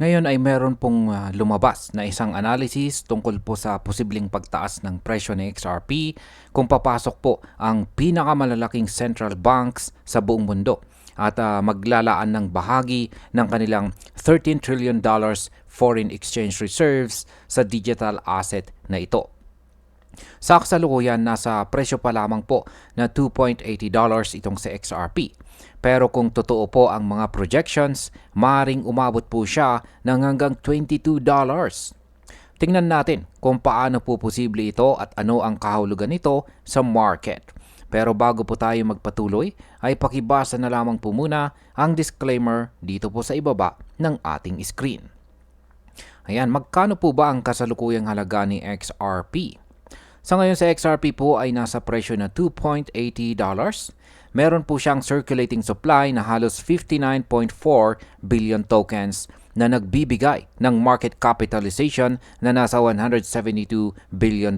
Ngayon ay meron pong lumabas na isang analysis tungkol po sa posibleng pagtaas ng presyo ng XRP kung papasok po ang pinakamalalaking central banks sa buong mundo at maglalaan ng bahagi ng kanilang $13 trillion foreign exchange reserves sa digital asset na ito. Sa kasalukuyan, nasa presyo pa lamang po na $2.80 itong sa XRP. Pero kung totoo po ang mga projections, maring umabot po siya ng hanggang $22. Tingnan natin kung paano po posible ito at ano ang kahulugan nito sa market. Pero bago po tayo magpatuloy, ay pakibasa na lamang po muna ang disclaimer dito po sa ibaba ng ating screen. Ayan, magkano po ba ang kasalukuyang halaga ni XRP? Sa ngayon sa XRP po ay nasa presyo na $2.80. Meron po siyang circulating supply na halos 59.4 billion tokens na nagbibigay ng market capitalization na nasa $172 billion.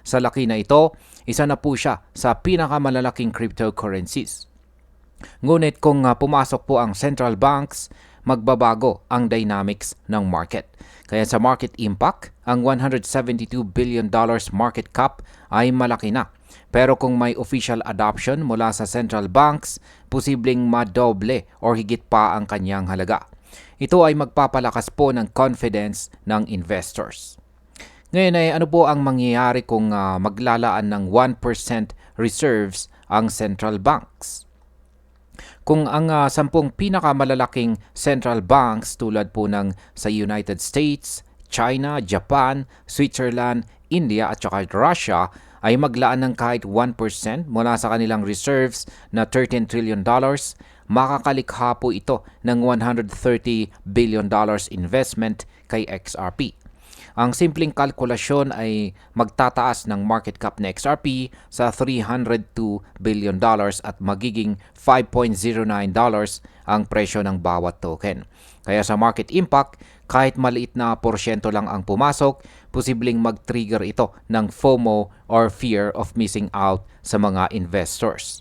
Sa laki na ito, isa na po siya sa pinakamalalaking cryptocurrencies. Ngunit kung pumasok po ang central banks, magbabago ang dynamics ng market. Kaya sa market impact, ang $172 billion market cap ay malaki na. Pero kung may official adoption mula sa central banks, posibleng madoble o higit pa ang kanyang halaga. Ito ay magpapalakas po ng confidence ng investors. Ngayon ay ano po ang mangyayari kung maglalaan ng 1% reserves ang central banks? Kung ang 10 pinakamalalaking central banks tulad po ng sa United States, China, Japan, Switzerland, India at saka Russia ay maglaan ng kahit 1% mula sa kanilang reserves na $13 trillion, makakalikha po ito ng $130 billion investment kay XRP. Ang simpleng kalkulasyon ay magtataas ng market cap na XRP sa $302 billion at magiging $5.09 ang presyo ng bawat token. Kaya sa market impact, kahit maliit na porsyento lang ang pumasok, posibleng mag-trigger ito ng FOMO or fear of missing out sa mga investors.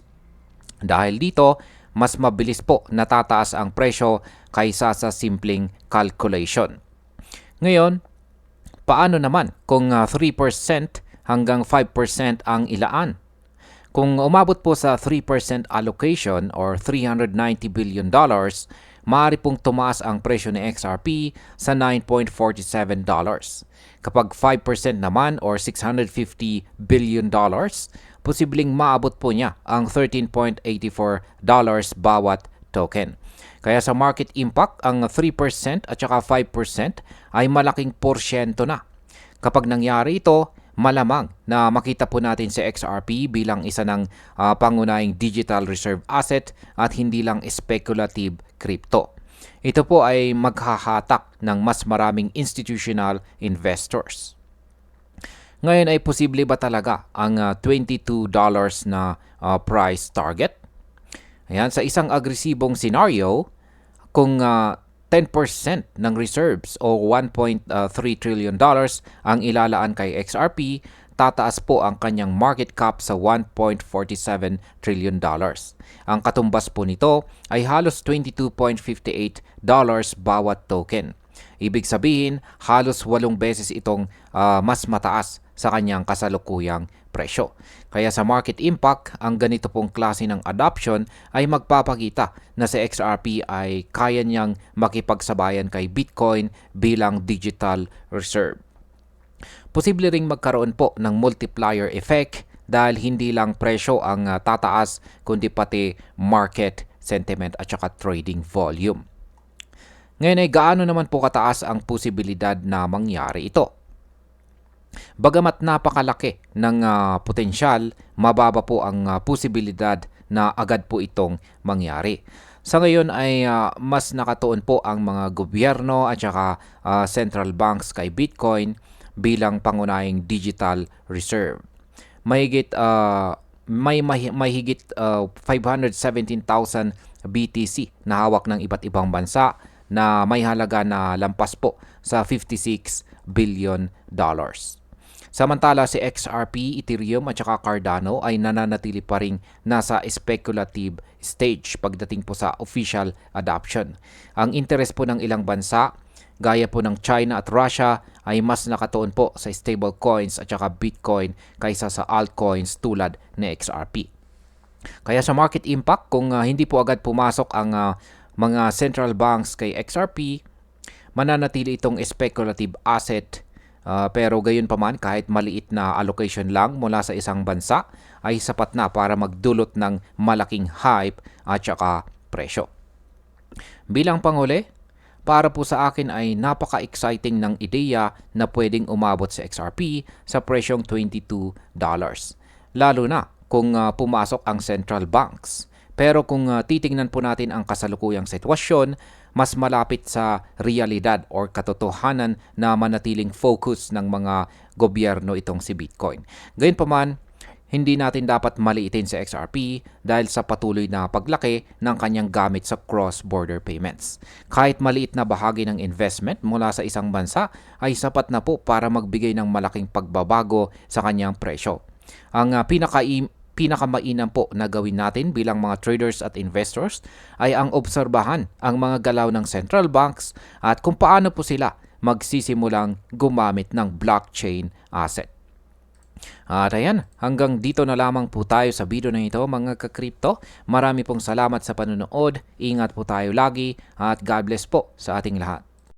Dahil dito, mas mabilis po natataas ang presyo kaysa sa simpleng calculation. Ngayon, paano naman kung 3% hanggang 5% ang ilaan? Kung umabot po sa 3% allocation or $390 billion, maaari pong tumaas ang presyo ni XRP sa $9.47. Kapag 5% naman or $650 billion, posibleng maabot po niya ang $13.84 bawat token. Kaya sa market impact, ang 3% at saka 5% ay malaking porsyento na. Kapag nangyari ito, malamang na makita po natin si XRP bilang isa ng pangunahing digital reserve asset at hindi lang speculative crypto. Ito po ay maghahatak ng mas maraming institutional investors. Ngayon ay posible ba talaga ang $22 na price target? Ayan, sa isang agresibong scenario, kung 10% ng reserves o $1.3 trillion ang ilalaan kay XRP, tataas po ang kanyang market cap sa $1.47 trillion. Ang katumbas po nito ay halos $22.58 bawat token. Ibig sabihin, halos 8 beses itong mas mataas sa kanyang kasalukuyang presyo. Kaya sa market impact, ang ganito pong klase ng adoption ay magpapakita na sa XRP ay kaya niyang makipagsabayan kay Bitcoin bilang digital reserve. Posible ring magkaroon po ng multiplier effect dahil hindi lang presyo ang tataas kundi pati market sentiment at saka trading volume. Ngayon ay gaano naman po kataas ang posibilidad na mangyari ito? Bagamat napakalaki ng potensyal, mababa po ang posibilidad na agad po itong mangyari. Sa ngayon ay mas nakatuon po ang mga gobyerno at saka central banks kay Bitcoin bilang pangunahing digital reserve. May higit 517,000 BTC na hawak ng iba't ibang bansa na may halaga na lampas po sa $56 billion. Samantala si XRP, Ethereum at saka Cardano ay nananatili pa rin nasa speculative stage pagdating po sa official adoption. Ang interest po ng ilang bansa gaya po ng China at Russia ay mas nakatuon po sa stable coins at saka Bitcoin kaysa sa altcoins tulad ni XRP. Kaya sa market impact, kung hindi po agad pumasok ang mga central banks kay XRP, mananatili itong speculative asset. Pero gayon pa man, kahit maliit na allocation lang mula sa isang bansa ay sapat na para magdulot ng malaking hype at saka presyo. Bilang panghuli, para po sa akin ay napaka-exciting ng ideya na pwedeng umabot sa XRP sa presyong $22. Lalo na kung pumasok ang central banks. Pero kung titingnan po natin ang kasalukuyang sitwasyon, mas malapit sa realidad or katotohanan na manatiling focus ng mga gobyerno itong si Bitcoin. Gayunpaman, hindi natin dapat maliitin sa XRP dahil sa patuloy na paglaki ng kanyang gamit sa cross-border payments. Kahit maliit na bahagi ng investment mula sa isang bansa ay sapat na po para magbigay ng malaking pagbabago sa kanyang presyo. Ang pinakamainam po na gawin natin bilang mga traders at investors ay ang obserbahan ang mga galaw ng central banks at kung paano po sila magsisimulang gumamit ng blockchain asset. At ayan, hanggang dito na lamang po tayo sa video na ito mga ka-crypto. Marami pong salamat sa panonood, ingat po tayo lagi at God bless po sa ating lahat.